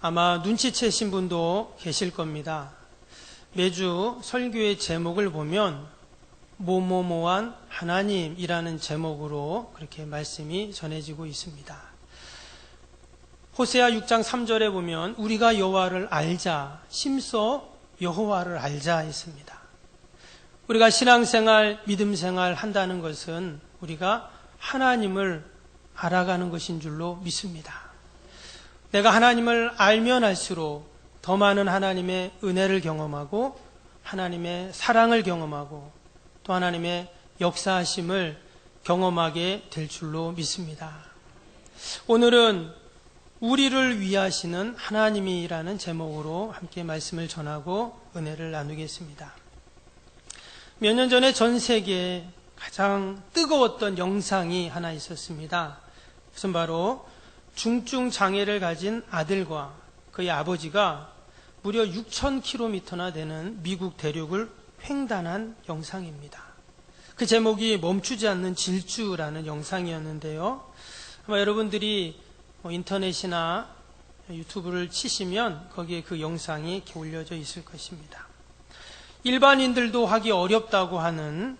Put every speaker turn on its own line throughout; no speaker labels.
아마 눈치채신 분도 계실 겁니다. 매주 설교의 제목을 보면 뭐뭐뭐한 하나님이라는 제목으로 그렇게 말씀이 전해지고 있습니다. 호세아 6장 3절에 보면 우리가 여호와를 알자, 심써 여호와를 알자 했습니다. 우리가 신앙생활, 믿음생활 한다는 것은 우리가 하나님을 알아가는 것인 줄로 믿습니다. 내가 하나님을 알면 알수록 더 많은 하나님의 은혜를 경험하고 하나님의 사랑을 경험하고 또 하나님의 역사하심을 경험하게 될 줄로 믿습니다. 오늘은 우리를 위하시는 하나님이라는 제목으로 함께 말씀을 전하고 은혜를 나누겠습니다. 몇 년 전에 전 세계에 가장 뜨거웠던 영상이 하나 있었습니다. 그것은 바로 중증 장애를 가진 아들과 그의 아버지가 무려 6,000km나 되는 미국 대륙을 횡단한 영상입니다. 그 제목이 멈추지 않는 질주라는 영상이었는데요. 아마 여러분들이 인터넷이나 유튜브를 치시면 거기에 그 영상이 이렇게 올려져 있을 것입니다. 일반인들도 하기 어렵다고 하는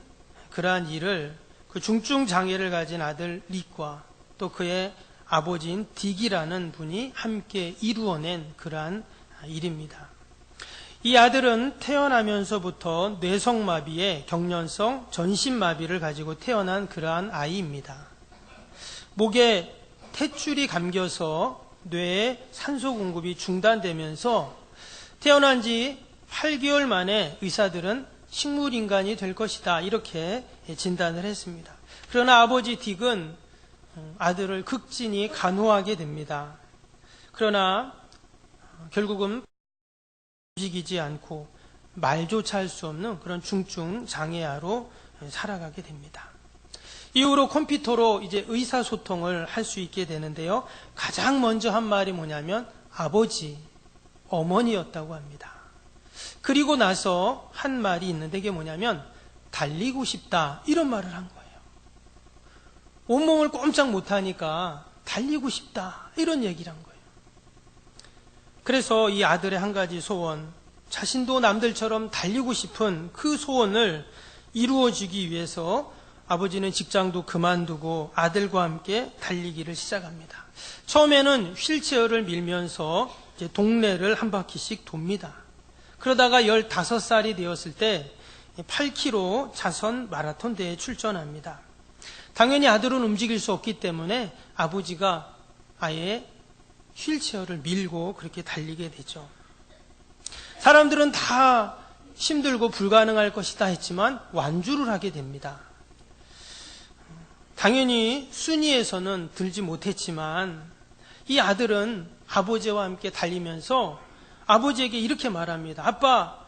그러한 일을 그 중증 장애를 가진 아들 릭과 또 그의 아버지인 딕이라는 분이 함께 이루어낸 그러한 일입니다. 이 아들은 태어나면서부터 뇌성마비에 경련성 전신마비를 가지고 태어난 그러한 아이입니다. 목에 탯줄이 감겨서 뇌에 산소 공급이 중단되면서 태어난 지 8개월 만에 의사들은 식물인간이 될 것이다 이렇게 진단을 했습니다. 그러나 아버지 딕은 아들을 극진히 간호하게 됩니다. 그러나 결국은 움직이지 않고 말조차 할 수 없는 그런 중증 장애아로 살아가게 됩니다. 이후로 컴퓨터로 이제 의사소통을 할 수 있게 되는데요. 가장 먼저 한 말이 뭐냐면 아버지, 어머니였다고 합니다. 그리고 나서 한 말이 있는데 이게 뭐냐면 달리고 싶다 이런 말을 한 거예요. 온몸을 꼼짝 못하니까 달리고 싶다 이런 얘기를 한 거예요. 그래서 이 아들의 한 가지 소원, 자신도 남들처럼 달리고 싶은 그 소원을 이루어주기 위해서 아버지는 직장도 그만두고 아들과 함께 달리기를 시작합니다. 처음에는 휠체어를 밀면서 이제 동네를 한 바퀴씩 돕니다. 그러다가 15살이 되었을 때 8km 자선 마라톤 대회에 출전합니다. 당연히 아들은 움직일 수 없기 때문에 아버지가 아예 휠체어를 밀고 그렇게 달리게 되죠. 사람들은 다 힘들고 불가능할 것이다 했지만 완주를 하게 됩니다. 당연히 순위에서는 들지 못했지만 이 아들은 아버지와 함께 달리면서 아버지에게 이렇게 말합니다. 아빠,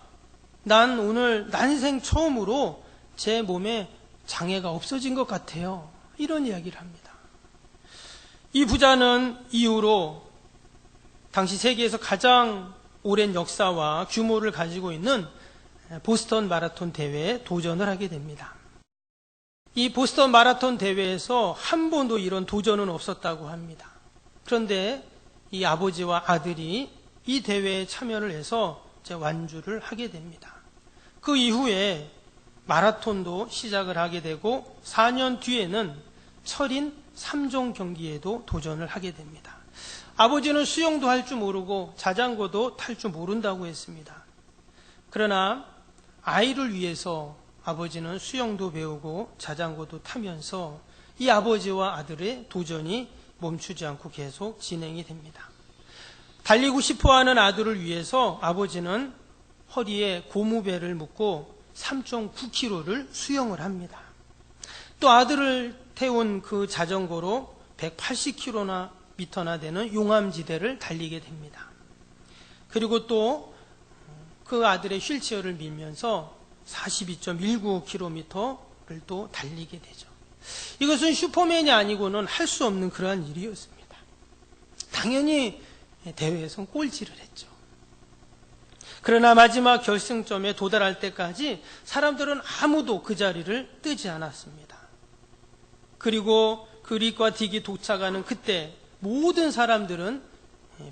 난 오늘 난생 처음으로 제 몸에 장애가 없어진 것 같아요. 이런 이야기를 합니다. 이 부자는 이후로 당시 세계에서 가장 오랜 역사와 규모를 가지고 있는 보스턴 마라톤 대회에 도전을 하게 됩니다. 이 보스턴 마라톤 대회에서 한 번도 이런 도전은 없었다고 합니다. 그런데 이 아버지와 아들이 이 대회에 참여를 해서 완주를 하게 됩니다. 그 이후에 마라톤도 시작을 하게 되고 4년 뒤에는 철인 3종 경기에도 도전을 하게 됩니다. 아버지는 수영도 할 줄 모르고 자전거도 탈 줄 모른다고 했습니다. 그러나 아이를 위해서 아버지는 수영도 배우고 자전거도 타면서 이 아버지와 아들의 도전이 멈추지 않고 계속 진행이 됩니다. 달리고 싶어하는 아들을 위해서 아버지는 허리에 고무배를 묶고 3.9km를 수영을 합니다. 또 아들을 태운 그 자전거로 180km나 되는 용암지대를 달리게 됩니다. 그리고 또 그 아들의 휠체어를 밀면서 42.19km를 또 달리게 되죠. 이것은 슈퍼맨이 아니고는 할 수 없는 그러한 일이었습니다. 당연히 대회에서는 꼴찌를 했죠. 그러나 마지막 결승점에 도달할 때까지 사람들은 아무도 그 자리를 뜨지 않았습니다. 그리고 그 릭과 딕이 도착하는 그때 모든 사람들은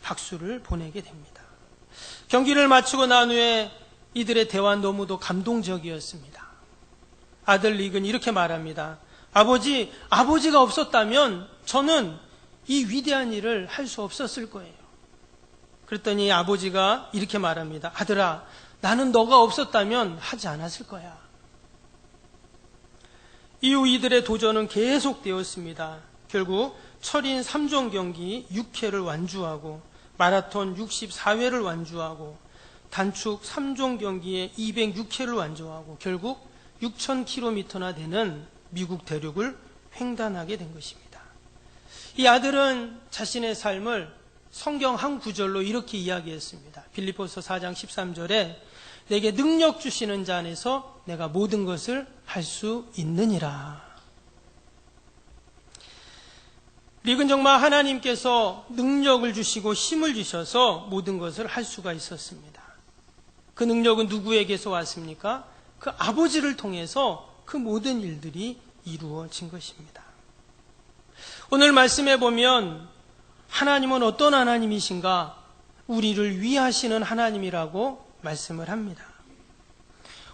박수를 보내게 됩니다. 경기를 마치고 난 후에 이들의 대화는 너무도 감동적이었습니다. 아들 릭은 이렇게 말합니다. 아버지가 없었다면 저는 이 위대한 일을 할 수 없었을 거예요. 그랬더니 아버지가 이렇게 말합니다. 아들아, 나는 너가 없었다면 하지 않았을 거야. 이후 이들의 도전은 계속되었습니다. 결국 철인 3종 경기 6회를 완주하고 마라톤 64회를 완주하고 단축 3종 경기에 206회를 완주하고 결국 6,000km나 되는 미국 대륙을 횡단하게 된 것입니다. 이 아들은 자신의 삶을 성경 한 구절로 이렇게 이야기했습니다. 빌립보서 4장 13절에 내게 능력 주시는 자 안에서 내가 모든 것을 할 수 있느니라. 릭은 정말 하나님께서 능력을 주시고 힘을 주셔서 모든 것을 할 수가 있었습니다. 그 능력은 누구에게서 왔습니까? 그 아버지를 통해서 그 모든 일들이 이루어진 것입니다. 오늘 말씀에 보면 하나님은 어떤 하나님이신가? 우리를 위하시는 하나님이라고 말씀을 합니다.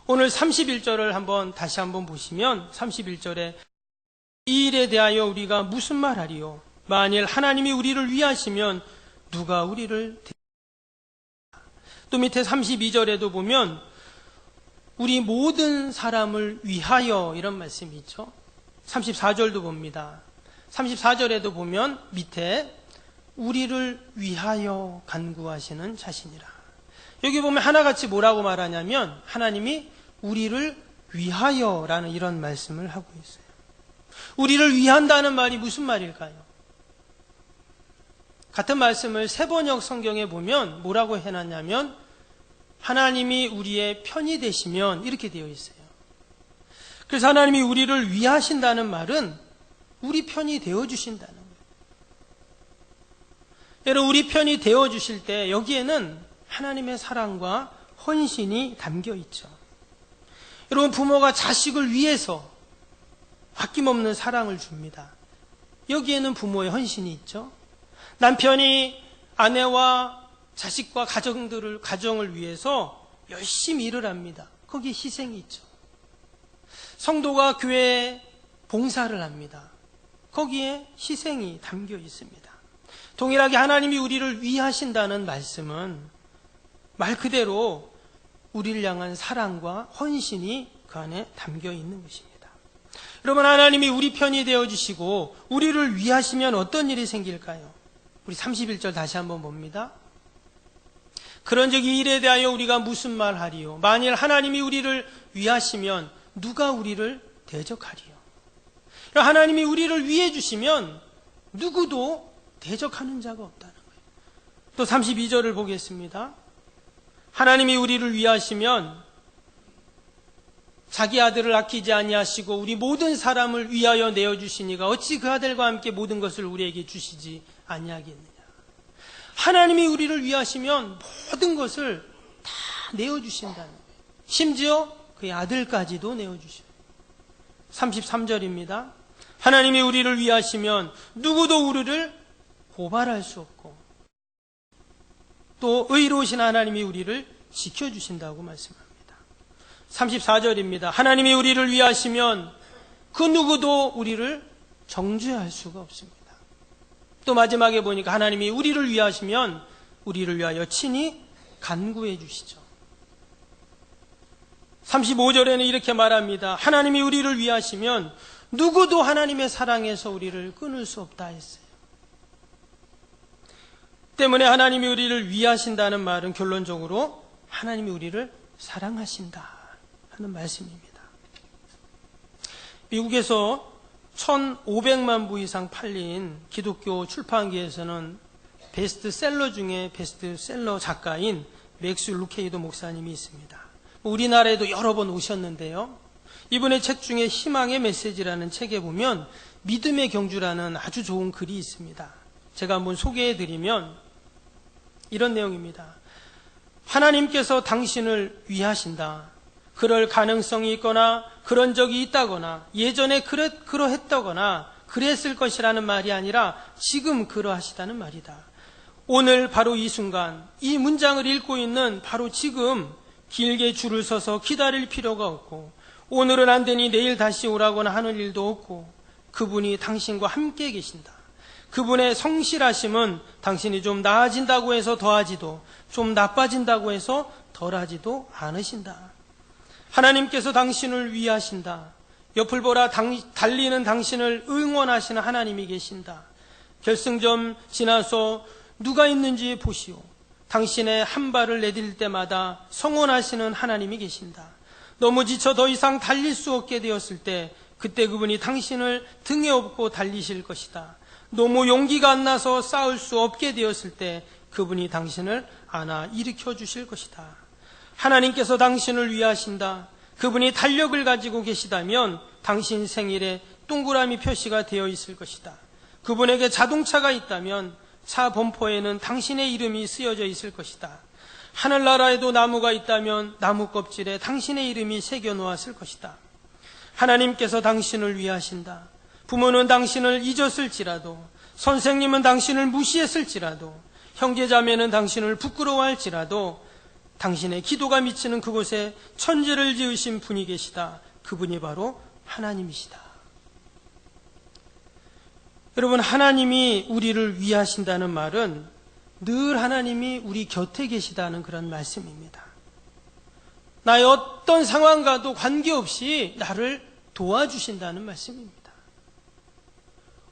오늘 31절을 다시 한번 보시면 31절에 이 일에 대하여 우리가 무슨 말하리요? 만일 하나님이 우리를 위하시면 누가 우리를 또 밑에 32절에도 보면 우리 모든 사람을 위하여 이런 말씀이 있죠. 34절도 봅니다. 34절에도 보면 밑에 우리를 위하여 간구하시는 자신이라. 여기 보면 하나같이 뭐라고 말하냐면 하나님이 우리를 위하여라는 이런 말씀을 하고 있어요. 우리를 위한다는 말이 무슨 말일까요? 같은 말씀을 세번역 성경에 보면 뭐라고 해놨냐면 하나님이 우리의 편이 되시면 이렇게 되어 있어요. 그래서 하나님이 우리를 위하신다는 말은 우리 편이 되어주신다는 거예요. 여러분, 우리 편이 되어주실 때 여기에는 하나님의 사랑과 헌신이 담겨 있죠. 여러분, 부모가 자식을 위해서 아낌없는 사랑을 줍니다. 여기에는 부모의 헌신이 있죠. 남편이 아내와 자식과 가정을 위해서 열심히 일을 합니다. 거기에 희생이 있죠. 성도가 교회에 봉사를 합니다. 거기에 희생이 담겨 있습니다. 동일하게 하나님이 우리를 위하신다는 말씀은 말 그대로 우리를 향한 사랑과 헌신이 그 안에 담겨 있는 것입니다. 여러분, 하나님이 우리 편이 되어주시고 우리를 위하시면 어떤 일이 생길까요? 우리 31절 다시 한번 봅니다. 그런즉 이 일에 대하여 우리가 무슨 말하리요? 만일 하나님이 우리를 위하시면 누가 우리를 대적하리요? 하나님이 우리를 위해 주시면 누구도 대적하는 자가 없다는 거예요. 또 32절을 보겠습니다. 하나님이 우리를 위하시면 자기 아들을 아끼지 아니하시고 우리 모든 사람을 위하여 내어주시니가 어찌 그 아들과 함께 모든 것을 우리에게 주시지 아니하겠느냐. 하나님이 우리를 위하시면 모든 것을 다 내어주신다는 거예요. 심지어 그의 아들까지도 내어주셔요. 33절입니다. 하나님이 우리를 위하시면 누구도 우리를 고발할 수 없고 또 의로우신 하나님이 우리를 지켜주신다고 말씀합니다. 34절입니다. 하나님이 우리를 위하시면 그 누구도 우리를 정죄할 수가 없습니다. 또 마지막에 보니까 하나님이 우리를 위하시면 우리를 위하여 친히 간구해 주시죠. 35절에는 이렇게 말합니다. 하나님이 우리를 위하시면 누구도 하나님의 사랑에서 우리를 끊을 수 없다 했어요. 때문에 하나님이 우리를 위하신다는 말은 결론적으로 하나님이 우리를 사랑하신다 하는 말씀입니다. 미국에서 1,500만 부 이상 팔린 기독교 출판기에서는 베스트셀러 중에 베스트셀러 작가인 맥스 루케이도 목사님이 있습니다. 우리나라에도 여러 번 오셨는데요. 이분의 책 중에 희망의 메시지라는 책에 보면 믿음의 경주라는 아주 좋은 글이 있습니다. 제가 한번 소개해드리면 이런 내용입니다. 하나님께서 당신을 위하신다. 그럴 가능성이 있거나 그런 적이 있다거나 예전에 그러했다거나 그랬을 것이라는 말이 아니라 지금 그러하시다는 말이다. 오늘 바로 이 순간, 이 문장을 읽고 있는 바로 지금 길게 줄을 서서 기다릴 필요가 없고, 오늘은 안 되니 내일 다시 오라거나 하는 일도 없고, 그분이 당신과 함께 계신다. 그분의 성실하심은 당신이 좀 나아진다고 해서 더하지도, 좀 나빠진다고 해서 덜하지도 않으신다. 하나님께서 당신을 위하신다. 옆을 보라 달리는 당신을 응원하시는 하나님이 계신다. 결승점 지나서 누가 있는지 보시오. 당신의 한 발을 내딜 때마다 성원하시는 하나님이 계신다. 너무 지쳐 더 이상 달릴 수 없게 되었을 때 그때 그분이 당신을 등에 업고 달리실 것이다. 너무 용기가 안 나서 싸울 수 없게 되었을 때 그분이 당신을 안아 일으켜 주실 것이다. 하나님께서 당신을 위하신다. 그분이 달력을 가지고 계시다면 당신 생일에 동그라미 표시가 되어 있을 것이다. 그분에게 자동차가 있다면 차 범퍼에는 당신의 이름이 쓰여져 있을 것이다. 하늘나라에도 나무가 있다면 나무 껍질에 당신의 이름이 새겨 놓았을 것이다. 하나님께서 당신을 위하신다. 부모는 당신을 잊었을지라도, 선생님은 당신을 무시했을지라도, 형제자매는 당신을 부끄러워할지라도 당신의 기도가 미치는 그곳에 천지를 지으신 분이 계시다. 그분이 바로 하나님이시다. 여러분, 하나님이 우리를 위하신다는 말은 늘 하나님이 우리 곁에 계시다는 그런 말씀입니다. 나의 어떤 상황과도 관계없이 나를 도와주신다는 말씀입니다.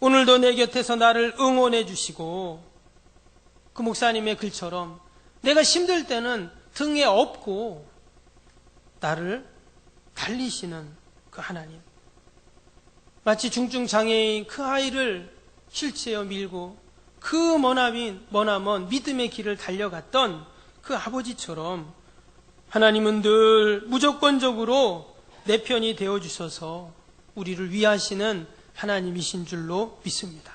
오늘도 내 곁에서 나를 응원해 주시고, 그 목사님의 글처럼 내가 힘들 때는 등에 업고 나를 달리시는 그 하나님. 마치 중증장애인 그 아이를 휠체어 밀고 그 머나먼 믿음의 길을 달려갔던 그 아버지처럼 하나님은 늘 무조건적으로 내 편이 되어주셔서 우리를 위하시는 하나님이신 줄로 믿습니다.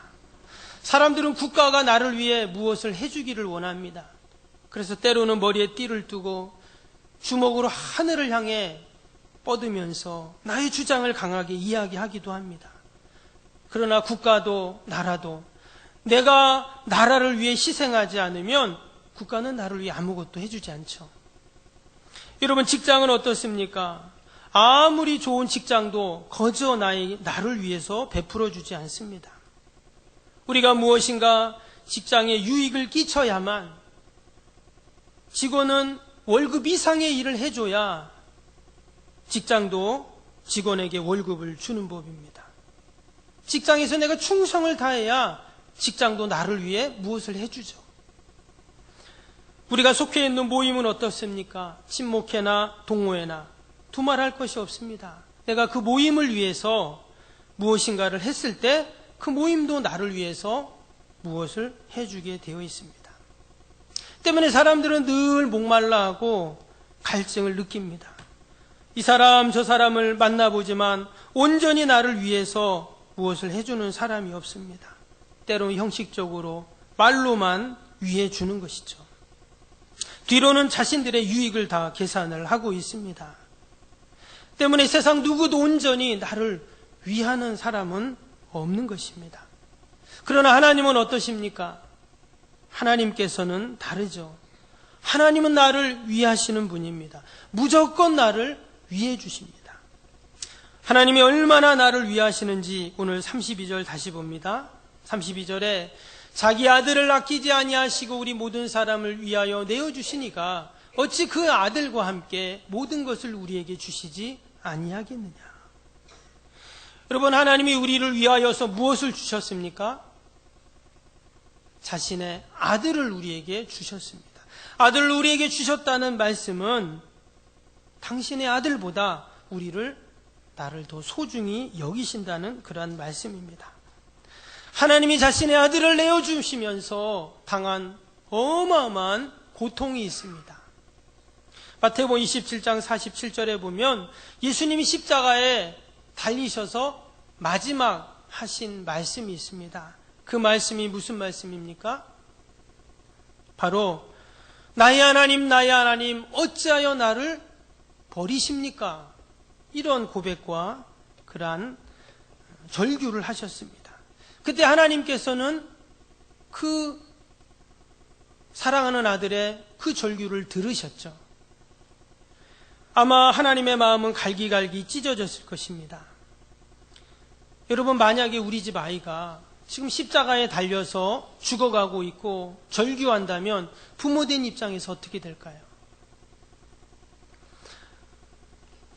사람들은 국가가 나를 위해 무엇을 해주기를 원합니다. 그래서 때로는 머리에 띠를 두고 주먹으로 하늘을 향해 뻗으면서 나의 주장을 강하게 이야기하기도 합니다. 그러나 국가도 나라도 내가 나라를 위해 희생하지 않으면 국가는 나를 위해 아무것도 해주지 않죠. 여러분, 직장은 어떻습니까? 아무리 좋은 직장도 거저 나를 위해서 베풀어주지 않습니다. 우리가 무엇인가 직장에 유익을 끼쳐야만, 직원은 월급 이상의 일을 해줘야 직장도 직원에게 월급을 주는 법입니다. 직장에서 내가 충성을 다해야 직장도 나를 위해 무엇을 해주죠. 우리가 속해 있는 모임은 어떻습니까? 친목회나 동호회나 두말할 것이 없습니다. 내가 그 모임을 위해서 무엇인가를 했을 때 그 모임도 나를 위해서 무엇을 해주게 되어 있습니다. 때문에 사람들은 늘 목말라하고 갈증을 느낍니다. 이 사람 저 사람을 만나보지만 온전히 나를 위해서 무엇을 해주는 사람이 없습니다. 때로는 형식적으로 말로만 위해 주는 것이죠. 뒤로는 자신들의 유익을 다 계산을 하고 있습니다. 때문에 세상 누구도 온전히 나를 위하는 사람은 없는 것입니다. 그러나 하나님은 어떠십니까? 하나님께서는 다르죠. 하나님은 나를 위하시는 분입니다. 무조건 나를 위해 주십니다. 하나님이 얼마나 나를 위하시는지 오늘 32절 다시 봅니다. 32절에 자기 아들을 아끼지 아니하시고 우리 모든 사람을 위하여 내어주시니까 어찌 그 아들과 함께 모든 것을 우리에게 주시지 아니하겠느냐. 여러분, 하나님이 우리를 위하여서 무엇을 주셨습니까? 자신의 아들을 우리에게 주셨습니다. 아들을 우리에게 주셨다는 말씀은 당신의 아들보다 나를 더 소중히 여기신다는 그러한 말씀입니다. 하나님이 자신의 아들을 내어주시면서 당한 어마어마한 고통이 있습니다. 마태복음 27장 47절에 보면 예수님이 십자가에 달리셔서 마지막 하신 말씀이 있습니다. 그 말씀이 무슨 말씀입니까? 바로 나의 하나님 어찌하여 나를 버리십니까? 이런 고백과 그러한 절규를 하셨습니다. 그때 하나님께서는 그 사랑하는 아들의 그 절규를 들으셨죠. 아마 하나님의 마음은 갈기갈기 찢어졌을 것입니다. 여러분, 만약에 우리 집 아이가 지금 십자가에 달려서 죽어가고 있고 절규한다면 부모된 입장에서 어떻게 될까요?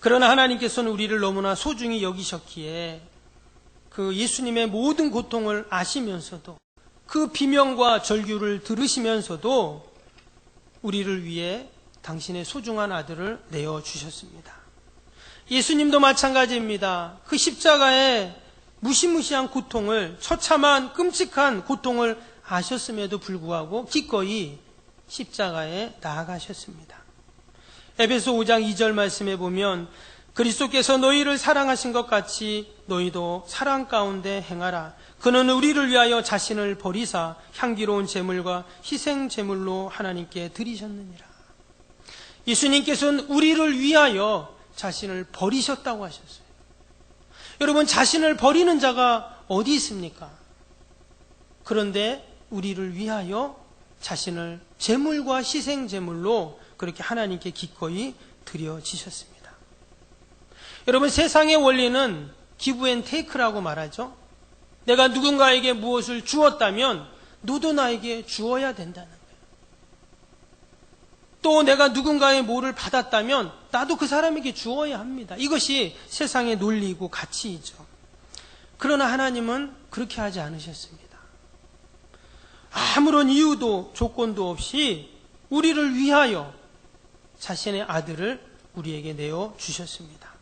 그러나 하나님께서는 우리를 너무나 소중히 여기셨기에 그 예수님의 모든 고통을 아시면서도 그 비명과 절규를 들으시면서도 우리를 위해 당신의 소중한 아들을 내어주셨습니다. 예수님도 마찬가지입니다. 그 십자가의 무시무시한 고통을, 처참한 끔찍한 고통을 아셨음에도 불구하고 기꺼이 십자가에 나아가셨습니다. 에베소 5장 2절 말씀에 보면 그리스도께서 너희를 사랑하신 것 같이 너희도 사랑 가운데 행하라. 그는 우리를 위하여 자신을 버리사 향기로운 제물과 희생 제물로 하나님께 드리셨느니라. 예수님께서는 우리를 위하여 자신을 버리셨다고 하셨어요. 여러분, 자신을 버리는 자가 어디 있습니까? 그런데 우리를 위하여 자신을 제물과 희생 제물로 그렇게 하나님께 기꺼이 드려지셨습니다. 여러분, 세상의 원리는 기브 앤 테이크라고 말하죠. 내가 누군가에게 무엇을 주었다면 너도 나에게 주어야 된다는 거예요. 또 내가 누군가의 뭐를 받았다면 나도 그 사람에게 주어야 합니다. 이것이 세상의 논리이고 가치이죠. 그러나 하나님은 그렇게 하지 않으셨습니다. 아무런 이유도 조건도 없이 우리를 위하여 자신의 아들을 우리에게 내어 주셨습니다.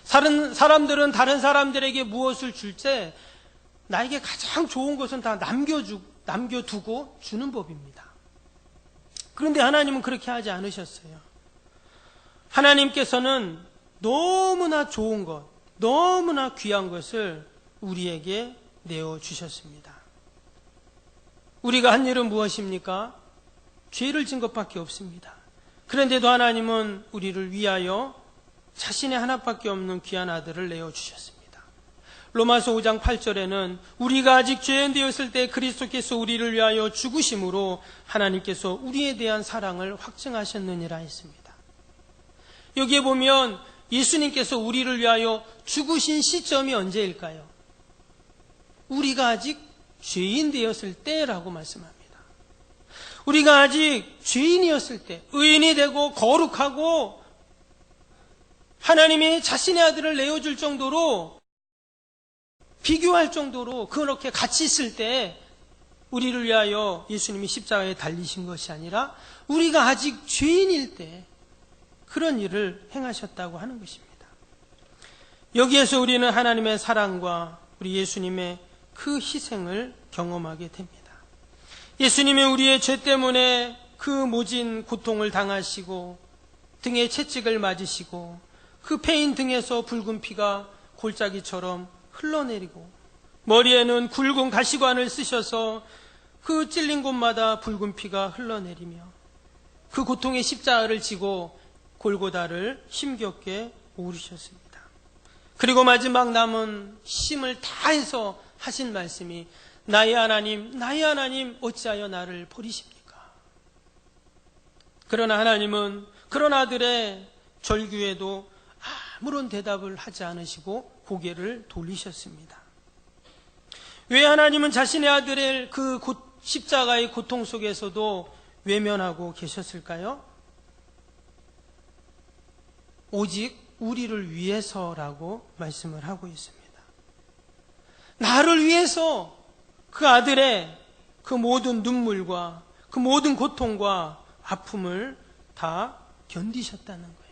다른 사람들은 다른 사람들에게 무엇을 줄 때 나에게 가장 좋은 것은 다 남겨두고 주는 법입니다. 그런데 하나님은 그렇게 하지 않으셨어요. 하나님께서는 너무나 좋은 것, 너무나 귀한 것을 우리에게 내어주셨습니다. 우리가 한 일은 무엇입니까? 죄를 진 것밖에 없습니다. 그런데도 하나님은 우리를 위하여 자신의 하나밖에 없는 귀한 아들을 내어주셨습니다. 로마서 5장 8절에는 우리가 아직 죄인 되었을 때 그리스도께서 우리를 위하여 죽으심으로 하나님께서 우리에 대한 사랑을 확증하셨느니라 했습니다. 여기에 보면 예수님께서 우리를 위하여 죽으신 시점이 언제일까요? 우리가 아직 죄인 되었을 때라고 말씀합니다. 우리가 아직 죄인이었을 때, 의인이 되고 거룩하고 하나님이 자신의 아들을 내어줄 정도로, 비교할 정도로 그렇게 같이 있을 때 우리를 위하여 예수님이 십자가에 달리신 것이 아니라 우리가 아직 죄인일 때 그런 일을 행하셨다고 하는 것입니다. 여기에서 우리는 하나님의 사랑과 우리 예수님의 그 희생을 경험하게 됩니다. 예수님이 우리의 죄 때문에 그 모진 고통을 당하시고 등에 채찍을 맞으시고 그 패인 등에서 붉은 피가 골짜기처럼 흘러내리고 머리에는 굵은 가시관을 쓰셔서 그 찔린 곳마다 붉은 피가 흘러내리며 그 고통의 십자가를 지고 골고다를 힘겹게 오르셨습니다. 그리고 마지막 남은 힘을 다해서 하신 말씀이 나의 하나님 어찌하여 나를 버리십니까? 그러나 하나님은 그런 아들의 절규에도 아무런 대답을 하지 않으시고 고개를 돌리셨습니다. 왜 하나님은 자신의 아들의 그 십자가의 고통 속에서도 외면하고 계셨을까요? 오직 우리를 위해서라고 말씀을 하고 있습니다. 나를 위해서 그 아들의 그 모든 눈물과 그 모든 고통과 아픔을 다 견디셨다는 거예요.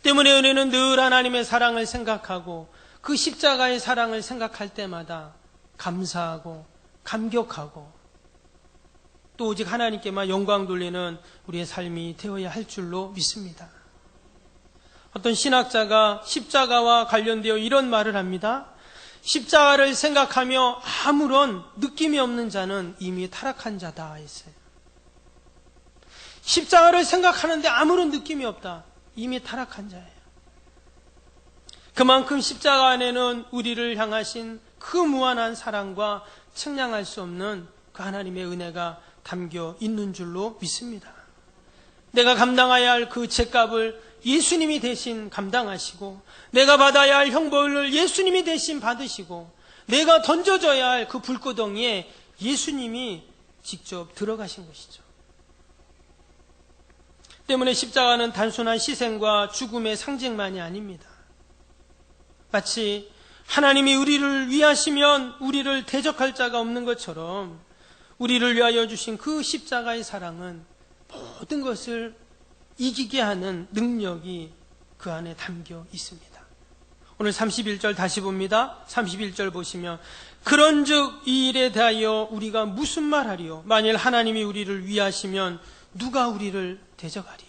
때문에 은혜는 늘 하나님의 사랑을 생각하고 그 십자가의 사랑을 생각할 때마다 감사하고 감격하고 또 오직 하나님께만 영광 돌리는 우리의 삶이 되어야 할 줄로 믿습니다. 어떤 신학자가 십자가와 관련되어 이런 말을 합니다. 십자가를 생각하며 아무런 느낌이 없는 자는 이미 타락한 자다 했어요. 십자가를 생각하는데 아무런 느낌이 없다. 이미 타락한 자예요. 그만큼 십자가 안에는 우리를 향하신 그 무한한 사랑과 측량할 수 없는 그 하나님의 은혜가 담겨 있는 줄로 믿습니다. 내가 감당해야 할 그 죄값을 예수님이 대신 감당하시고, 내가 받아야 할 형벌을 예수님이 대신 받으시고, 내가 던져져야 할 그 불구덩이에 예수님이 직접 들어가신 것이죠. 때문에 십자가는 단순한 희생과 죽음의 상징만이 아닙니다. 마치 하나님이 우리를 위하시면 우리를 대적할 자가 없는 것처럼 우리를 위하여 주신 그 십자가의 사랑은 모든 것을 이기게 하는 능력이 그 안에 담겨 있습니다. 오늘 31절 다시 봅니다. 31절 보시면, 그런즉 이 일에 대하여 우리가 무슨 말하리요? 만일 하나님이 우리를 위하시면 누가 우리를 대적하리요?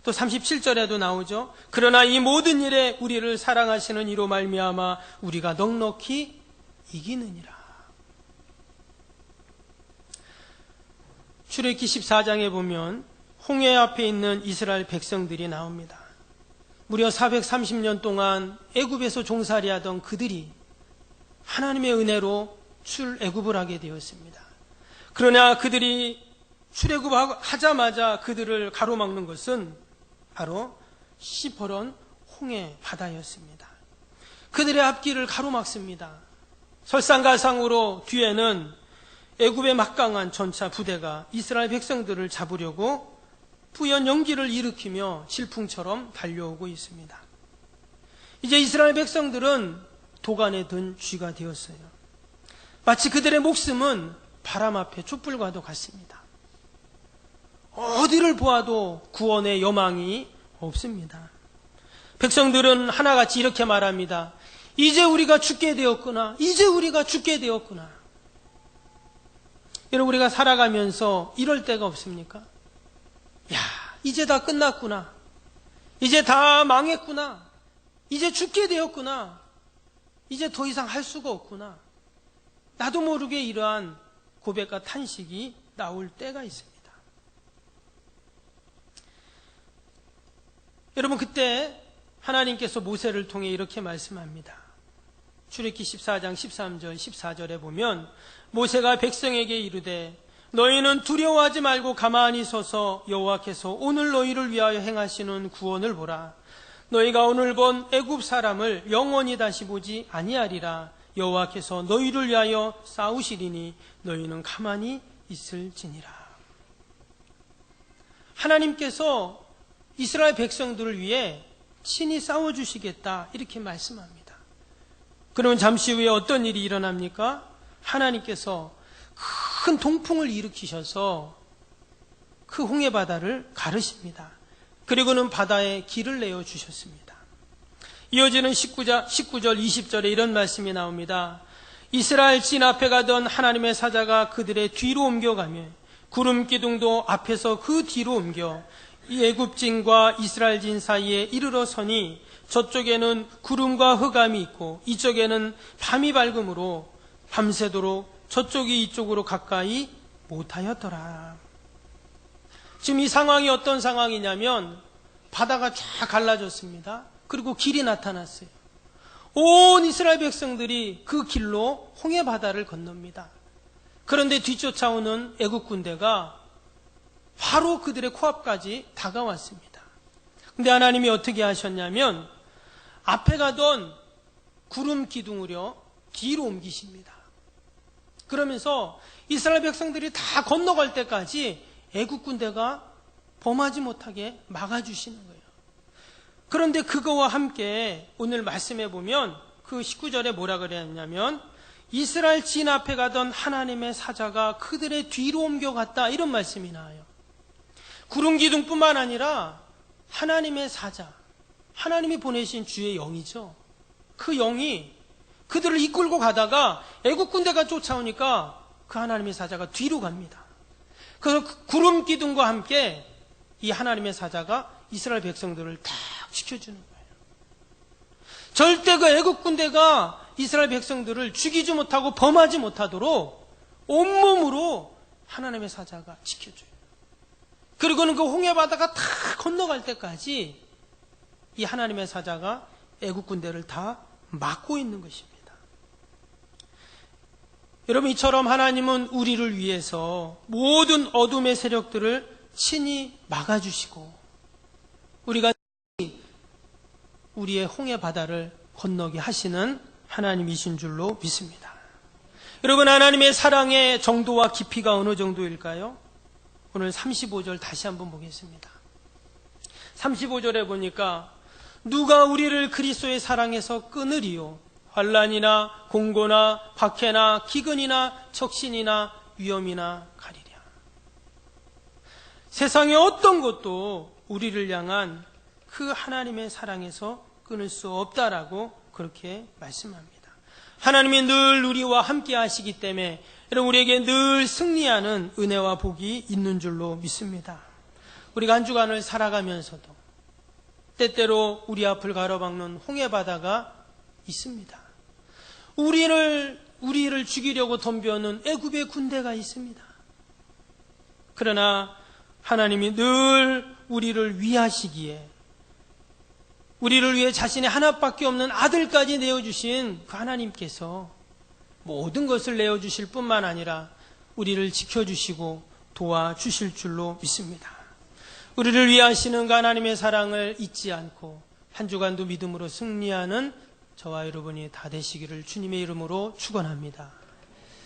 또 37절에도 나오죠. 그러나 이 모든 일에 우리를 사랑하시는 이로 말미암아 우리가 넉넉히 이기느니라. 출애굽기 14장에 보면 홍해 앞에 있는 이스라엘 백성들이 나옵니다. 무려 430년 동안 애굽에서 종살이하던 그들이 하나님의 은혜로 출애굽을 하게 되었습니다. 그러나 그들이 출애굽하자마자 그들을 가로막는 것은 바로 시퍼런 홍해 바다였습니다. 그들의 앞길을 가로막습니다. 설상가상으로 뒤에는 애굽의 막강한 전차 부대가 이스라엘 백성들을 잡으려고 부연 연기를 일으키며 질풍처럼 달려오고 있습니다. 이제 이스라엘 백성들은 도간에 든 쥐가 되었어요. 마치 그들의 목숨은 바람 앞에 촛불과도 같습니다. 어디를 보아도 구원의 여망이 없습니다. 백성들은 하나같이 이렇게 말합니다. 이제 우리가 죽게 되었구나. 이제 우리가 죽게 되었구나. 여러분, 우리가 살아가면서 이럴 때가 없습니까? 야, 이제 다 끝났구나. 이제 다 망했구나. 이제 죽게 되었구나. 이제 더 이상 할 수가 없구나. 나도 모르게 이러한 고백과 탄식이 나올 때가 있습니다. 여러분, 그때 하나님께서 모세를 통해 이렇게 말씀합니다. 출애굽기 14장 13절 14절에 보면, 모세가 백성에게 이르되 너희는 두려워하지 말고 가만히 서서 여호와께서 오늘 너희를 위하여 행하시는 구원을 보라. 너희가 오늘 본 애굽 사람을 영원히 다시 보지 아니하리라. 여호와께서 너희를 위하여 싸우시리니 너희는 가만히 있을지니라. 하나님께서 이스라엘 백성들을 위해 친히 싸워주시겠다, 이렇게 말씀합니다. 그러면 잠시 후에 어떤 일이 일어납니까? 하나님께서 큰 동풍을 일으키셔서 그 홍해 바다를 가르십니다. 그리고는 바다에 길을 내어 주셨습니다. 이어지는 19절 20절에 이런 말씀이 나옵니다. 이스라엘 진 앞에 가던 하나님의 사자가 그들의 뒤로 옮겨가며 구름 기둥도 앞에서 그 뒤로 옮겨 이 애굽진과 이스라엘진 사이에 이르러 서니 저쪽에는 구름과 흑암이 있고 이쪽에는 밤이 밝음으로 밤새도록 저쪽이 이쪽으로 가까이 못하였더라. 지금 이 상황이 어떤 상황이냐면 바다가 쫙 갈라졌습니다. 그리고 길이 나타났어요. 온 이스라엘 백성들이 그 길로 홍해 바다를 건넙니다. 그런데 뒤쫓아오는 애국 군대가 바로 그들의 코앞까지 다가왔습니다. 근데 하나님이 어떻게 하셨냐면 앞에 가던 구름 기둥으로 뒤로 옮기십니다. 그러면서 이스라엘 백성들이 다 건너갈 때까지 애국 군대가 범하지 못하게 막아주시는 거예요. 그런데 그거와 함께 오늘 말씀해 보면 그 19절에 뭐라 그랬냐면 이스라엘 진 앞에 가던 하나님의 사자가 그들의 뒤로 옮겨갔다, 이런 말씀이 나와요. 구름 기둥뿐만 아니라 하나님의 사자, 하나님이 보내신 주의 영이죠. 그 영이 그들을 이끌고 가다가 애국 군대가 쫓아오니까 그 하나님의 사자가 뒤로 갑니다. 그래서 그 구름 기둥과 함께 이 하나님의 사자가 이스라엘 백성들을 딱 지켜주는 거예요. 절대 그 애국 군대가 이스라엘 백성들을 죽이지 못하고 범하지 못하도록 온몸으로 하나님의 사자가 지켜줘요. 그리고는 그 홍해 바다가 다 건너갈 때까지 이 하나님의 사자가 애국 군대를 다 막고 있는 것입니다. 여러분, 이처럼 하나님은 우리를 위해서 모든 어둠의 세력들을 친히 막아주시고 우리가 우리의 홍해 바다를 건너게 하시는 하나님이신 줄로 믿습니다. 여러분, 하나님의 사랑의 정도와 깊이가 어느 정도일까요? 오늘 35절 다시 한번 보겠습니다. 35절에 보니까 누가 우리를 그리스도의 사랑에서 끊으리요? 환난이나 공고나 박해나 기근이나 척신이나 위험이나 가리랴. 세상의 어떤 것도 우리를 향한 그 하나님의 사랑에서 끊을 수 없다라고 그렇게 말씀합니다. 하나님이 늘 우리와 함께 하시기 때문에 우리에게 늘 승리하는 은혜와 복이 있는 줄로 믿습니다. 우리가 한 주간을 살아가면서도 때때로 우리 앞을 가로막는 홍해바다가 있습니다. 우리를 죽이려고 덤벼오는 애굽의 군대가 있습니다. 그러나 하나님이 늘 우리를 위하시기에 우리를 위해 자신의 하나밖에 없는 아들까지 내어주신 그 하나님께서 모든 것을 내어주실 뿐만 아니라 우리를 지켜주시고 도와주실 줄로 믿습니다. 우리를 위하시는 그 하나님의 사랑을 잊지 않고 한 주간도 믿음으로 승리하는 저와 여러분이 다 되시기를 주님의 이름으로 축원합니다.